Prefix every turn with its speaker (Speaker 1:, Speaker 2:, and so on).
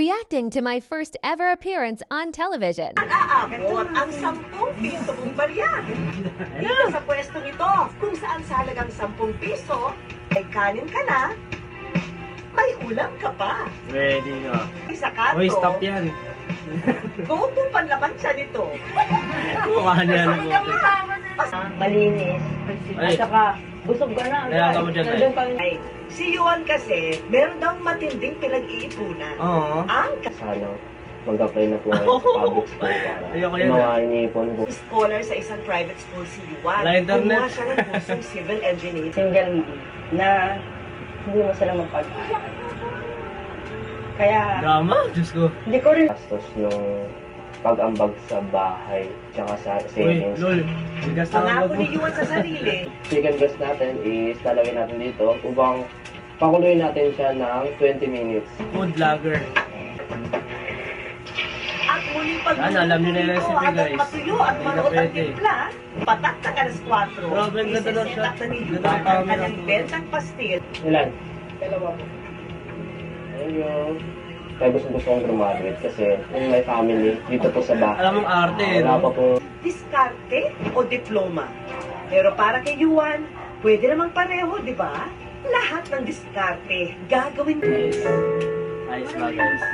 Speaker 1: Reacting to my first ever appearance on television.
Speaker 2: Aabot ang 10 piso mong barya. Dito sa pwestong ito, kung saan sa halagang 10 piso, ay kanin ka na, may ulam ka pa.
Speaker 3: Ready nga.
Speaker 2: Isa ka
Speaker 3: Uy,
Speaker 2: to,
Speaker 3: stop yan.
Speaker 2: buong panlaman siya nito.
Speaker 3: Mukha niya lang
Speaker 4: Malinis.
Speaker 3: Ay.
Speaker 4: At saka, busog ka na.
Speaker 3: Kaya ka mo dyan,
Speaker 4: Nandun ka
Speaker 2: Ay, si Yuan kasi, meron daw matinding pinag-iipunan.
Speaker 3: Oo.
Speaker 2: Ang
Speaker 5: Sana mag-apply na po ngayon sa public school para
Speaker 3: Ayoko yan,
Speaker 5: mga iniipon ko.
Speaker 2: scholar sa isang private school si Yuan.
Speaker 3: Wala internet.
Speaker 2: Kumuha siya ng kursong civil engineering.
Speaker 4: single lady na hindi mo sila mapag Kaya,
Speaker 3: Drama? Diyos ko.
Speaker 4: hindi ko rin
Speaker 5: Gastos nung pag-ambag sa bahay tsaka sa
Speaker 3: Uy,
Speaker 5: savings.
Speaker 3: lol. Bigas na
Speaker 2: Pangako
Speaker 3: ako.
Speaker 2: ni Yuan sa sarili,
Speaker 5: Chicken breast natin is lalagay natin dito upang pakuluin natin siya ng 20 minutes.
Speaker 3: Food vlogger.
Speaker 2: at muling
Speaker 3: Yan, alam niyo na yung recipe,
Speaker 2: hanggang
Speaker 3: guys.
Speaker 2: matuyo at
Speaker 3: Hindi na
Speaker 2: manuot ang
Speaker 3: pwede.
Speaker 2: timpla, patak na alas 4.
Speaker 3: Grabe, ang ganda daw siya.
Speaker 2: Isisetak na ni
Speaker 3: Ganda
Speaker 2: Yuan
Speaker 3: ng
Speaker 2: ang
Speaker 3: camera
Speaker 2: kanyang
Speaker 3: ko.
Speaker 2: bentang pastil.
Speaker 5: Ilan? Dalawa po. Ayun. Kaya gusto kong graduate kasi yung may family dito po sa bahay.
Speaker 3: Alam mong arte,
Speaker 5: Wala
Speaker 3: no?
Speaker 5: pa po.
Speaker 2: Diskarte o diploma. Pero para kay Yuan, pwede namang pareho, di ba? Lahat ng diskarte gagawin.
Speaker 3: Ayos ba, guys?